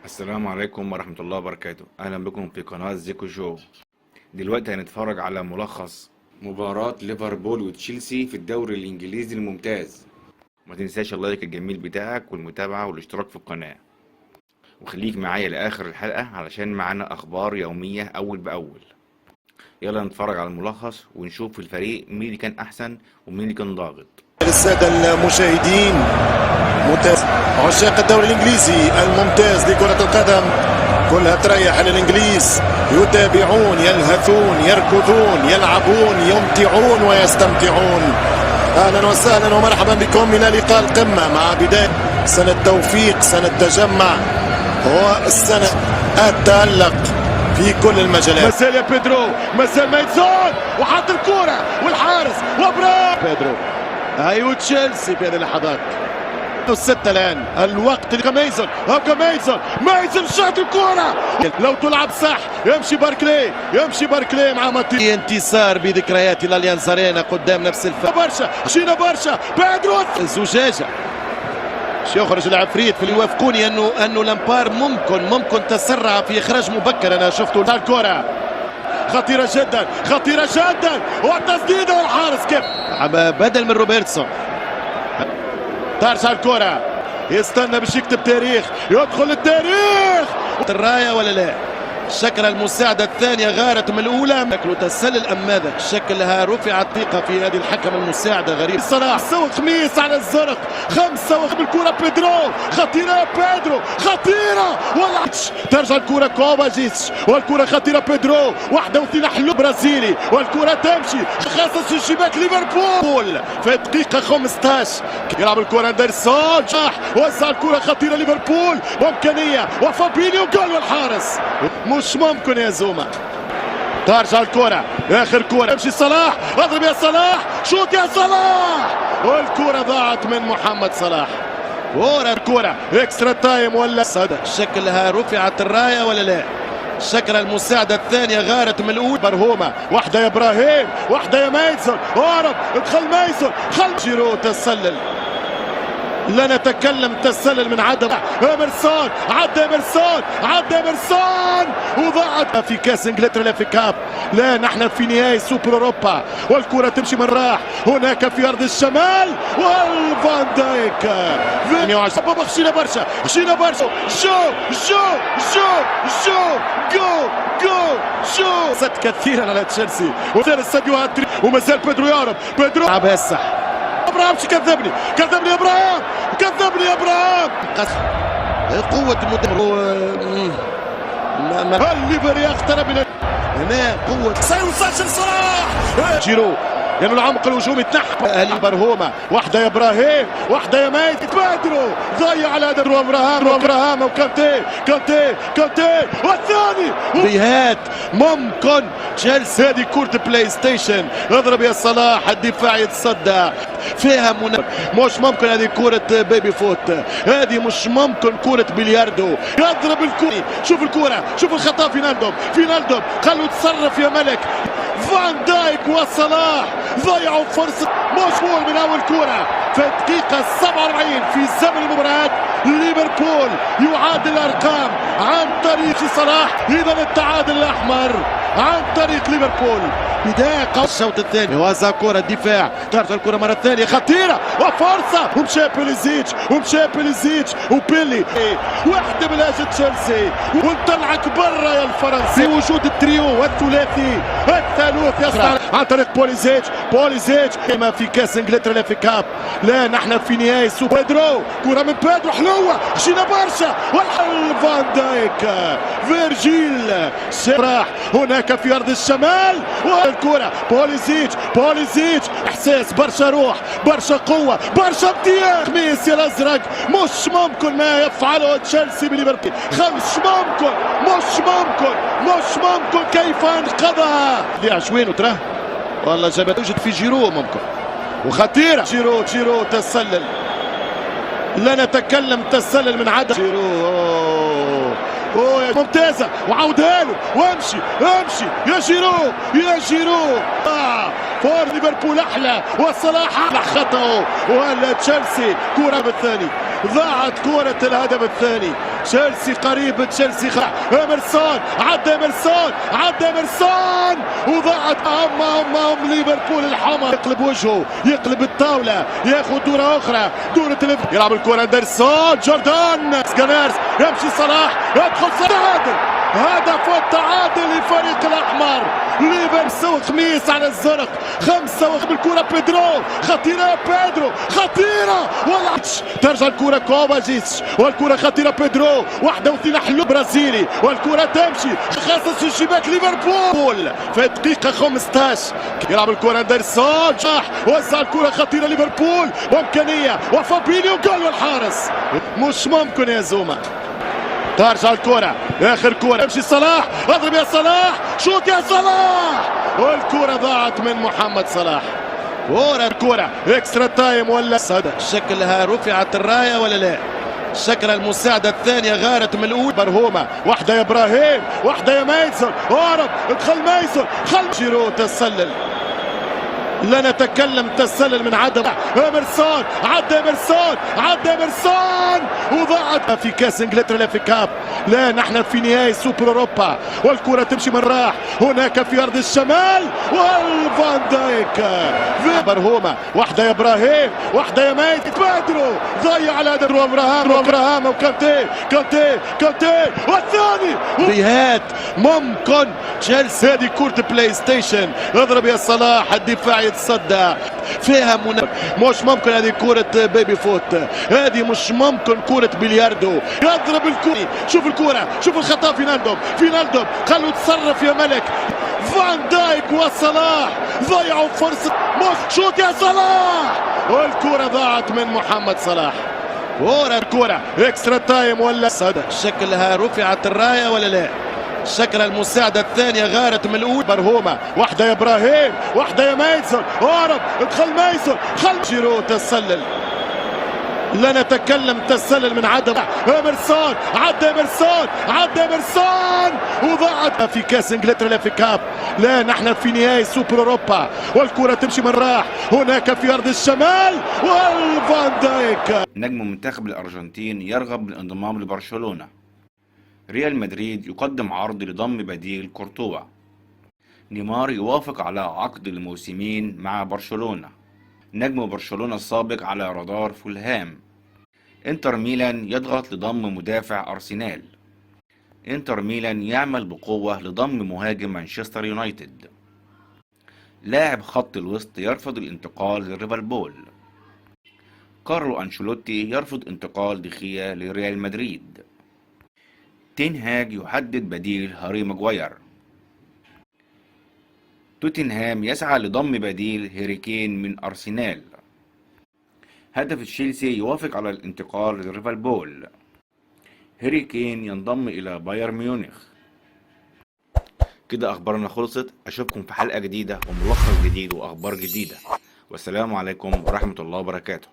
السلام عليكم ورحمة الله وبركاته. أهلا بكم في قناة زيكو شو. دلوقتي هنتفرج على ملخص مباراة ليفربول وتشيلسي في الدوري الإنجليزي الممتاز. ما تنساش اللايك الجميل بتاعك والمتابعة والاشتراك في القناة، وخليك معايا لآخر الحلقة علشان معانا أخبار يومية أول بأول. يلا نتفرج على الملخص ونشوف الفريق مين اللي كان أحسن ومين اللي كان ضاغط. للسادة المشاهدين عشاق الدوري الإنجليزي الممتاز لكرة القدم، كلها تريح الإنجليز، يتابعون، يلهثون، يركضون، يلعبون، يمتعون ويستمتعون. أهلا وسهلا ومرحبا بكم من لقاء القمة مع بداية سنة توفيق، سنة تجمع، والسنة التألق في كل المجالات. مسال يا بيدرو، مسال ميتسون وحط الكرة والحارس وبرا بيدرو. هاي تشيلسي في هذه اللحظات الستة الآن، الوقت لميزون، هاكا ميزون شاط الكرة، لو تلعب صح يمشي باركلي مع ماتي. انتصار بذكريات الاليانز ارينا قدام نفس برشا بيدرو زجاجة يخرج العفريت في اللي يوافقوني انه لامبار ممكن تسرع في اخراج مبكر. انا شفته الكرة خطيرة جدا والتسديدة والحارس كيف بدل من روبرتسون. ترجع الكرة، يستنى باش يكتب تاريخ، يدخل التاريخ. الراية ولا لا؟ شكل المساعدة الثانية غارت من الأولى، شكله تسلل أم ماذا؟ شكلها رفعت ثقة في هذه الحكم المساعدة. غريب صلاح سوى خميس على الزرق، 5 بالكرة بيدرو، خطيرة بيدرو، خطيرة ولا ترجع الكرة كوفازيتش، والكرة خطيرة بيدرو، 31 حلو برازيلي، والكرة تمشي خاصة شباك ليفربول في دقيقة 15. يلعب الكرة اندرسون، وزع الكرة خطيرة ليفربول، وإمكانية وفابينيو جول والحارس. مش ممكن يا زوما. ترجع الكرة، اخر كرة، يمشي صلاح، اضرب يا صلاح، شوط يا صلاح، والكرة ضاعت من محمد صلاح. ورا الكرة اكسترا تايم ولا صدى. شكلها رفعت الراية ولا لا؟ شكل المساعدة الثانية غارت من الأولى. برهومة، واحدة يا إبراهيم، واحدة يا ميسون، هرب، ادخل ميسون، جيرو تسلل. لا نتكلم تسلل من عدم. إمرسون عدى إمرسون وضاعت في كاس انجلترا، لا في كاب، لا نحن في نهائي سوبر اوروبا، والكرة تمشي من راح هناك في ارض الشمال، والفان دايك خشينا برشا شو ست كثيرا على تشيلسي، وثالث ساديو هاتري، ومازال بيدرو يهرب، بيدرو لعبها الصح. ابراهام كذبني يا ابراهام قوة الليفر يقترب من هنا، قوة سيسجل صلاح. جيرو لأنه العمق الهجومي يتنحى. أهلي برهومة، واحدة يا إبراهيم، واحدة يا ميت، بيدرو ضيع على هذا إبراهام وكانتي والثاني ريهات. ممكن تشيلسي، هذه كرة بلاي ستيشن، اضرب يا صلاح، الدفاع يتصدى فيها مش ممكن. هذه كرة بيبي فوت، هذه مش ممكن كرة بلياردو. يضرب الكرة، شوف الكرة، شوف الخطأ. فينالدوم خلوا يتصرف يا ملك. فان دايك وصلاح ضيعوا فرصة مشمول من أول كرة في الدقيقة 47 في زمن المباراة. ليفربول يعادل الأرقام عن طريق صلاح، إذا التعادل الأحمر عن طريق ليفربول. بداية قوية الشوط الثاني، وزع كرة الدفاع، ترجع الكرة مرة ثانية خطيرة وفرصة، ومشى بيليزيتش وبيلي، واحدة من أجل تشيلسي، ونطلعك برا يا الفرنسي. وجود التريو والثلاثي الثالوث يصنع عن طريق بوليزيتش كما في كاس انجلترا، لا في كاب، لا نحن في نهائي سوبر. بيدرو، كرة من بيدرو حلوة، جينا برشا، والفان دايك، فيرجيل راح هناك في أرض الشمال، والكرة بوليزيتش احساس، برشا روح، برشا قوة، برشا امتياز. خميس يا الازرق، مش ممكن ما يفعله تشيلسي بليفربول، مش ممكن كيف انقذها. وينه تراه والله جابت، توجد في جيرو ممكن، وخطيرة جيرو تسلل، لا نتكلم تسلل من عدم. جيرو ممتازة، وعودها له، وامشي يا جيرو فور ليفربول احلى، وصلاح احلى خطأه، ولا تشيلسي كرة بالثاني، ضاعت كرة الهدف الثاني. تشيلسي قريب، تشيلسي إمرسون، عدى إمرسون وضاعت أمام ليفربول الحمر. يقلب وجهه، يقلب الطاولة، ياخذ دورة أخرى، دورة يلعب الكرة أندرسون، جوردان سكانرز، يمشي صلاح، يدخل تعادل، هدف التعادل لفريق الأحمر. ليفربول خميس على الزرق، 5 بالكرة بيدرو، خطيرة بيدرو، خطيرة والله. ترجع الكرة كوفازيتش والكرة خطيرة بيدرو، 1 حلو برازيلي والكرة تمشي خاصة الشباك ليفربول في الدقيقة 15. يلعب الكرة أندرسون، وزع الكرة خطيرة ليفربول وإمكانية وفابينيو جول والحارس. مش ممكن يا زوما. ترجع الكرة، آخر كرة، يمشي صلاح، اضرب يا صلاح، شوت يا صلاح، والكرة ضاعت من محمد صلاح. ورا الكرة اكسترا تايم ولا شكلها رفعت الراية ولا لا؟ شكلها المساعدة الثانية غارت من الأول. برهومة، واحدة يا إبراهيم، واحدة يا ميسون، هرب، ادخل ميسون، جيرو تسلل. لا نتكلم تسلل من عدم. إمرسون، عدى إمرسون وضاعت في كاس انجلترا، لا في كاب، لا نحن في نهائي سوبر اوروبا والكرة تمشي من راح هناك في ارض الشمال والفان دايك في برهومة، واحدة يا ابراهيم، واحدة يا ميت، بادرو ضيع على ابراهام وكانتي والثاني ريهات. ممكن تشيلسي، هذه كرة بلاي ستيشن، اضرب يا صلاح، الدفاع يتصدى فيها مش ممكن هذه كرة بيبي فوت، هذه مش ممكن كرة بلياردو. يضرب الكرة، شوف الكرة، شوف الخطأ. فينالدوم خلوا يتصرف يا ملك. فان دايك وصلاح ضيعوا فرصة، شوت يا صلاح والكرة ضاعت من محمد صلاح. ورا الكرة اكسترا تايم ولا شكلها رفعت الراية ولا لا؟ شكلها المساعدة الثانية غارت من الأول. برهومة، واحدة يا إبراهيم، واحدة يا ميسون، هرب، ادخل ميسون، جيرو تسلل. لا نتكلم تسلل من عدم. إمرسون، عدى إمرسون وضاعت في كاس انجلترا، لا في كاب، لا نحن في نهائي سوبر اوروبا والكرة تمشي من راح هناك في ارض الشمال والفان دايك. نجم منتخب الأرجنتين يرغب بالانضمام لبرشلونة. ريال مدريد يقدم عرض لضم بديل كورتوا. نيمار يوافق على عقد الموسمين مع برشلونة. نجم برشلونة السابق على رادار فولهام. انتر ميلان يضغط لضم مدافع أرسنال. انتر ميلان يعمل بقوة لضم مهاجم مانشستر يونايتد. لاعب خط الوسط يرفض الانتقال لليفربول. كارلو أنشيلوتي يرفض انتقال دخيا لريال مدريد. تين هاج يحدد بديل هاري ماغواير. توتنهام يسعى لضم بديل هاري كين من أرسنال. هدف تشيلسي يوافق على الانتقال لليفربول. هاري كين ينضم إلى بايرن ميونخ. كده أخبارنا خلصت، أشوفكم في حلقة جديدة وملخص جديد وأخبار جديدة، والسلام عليكم ورحمة الله وبركاته.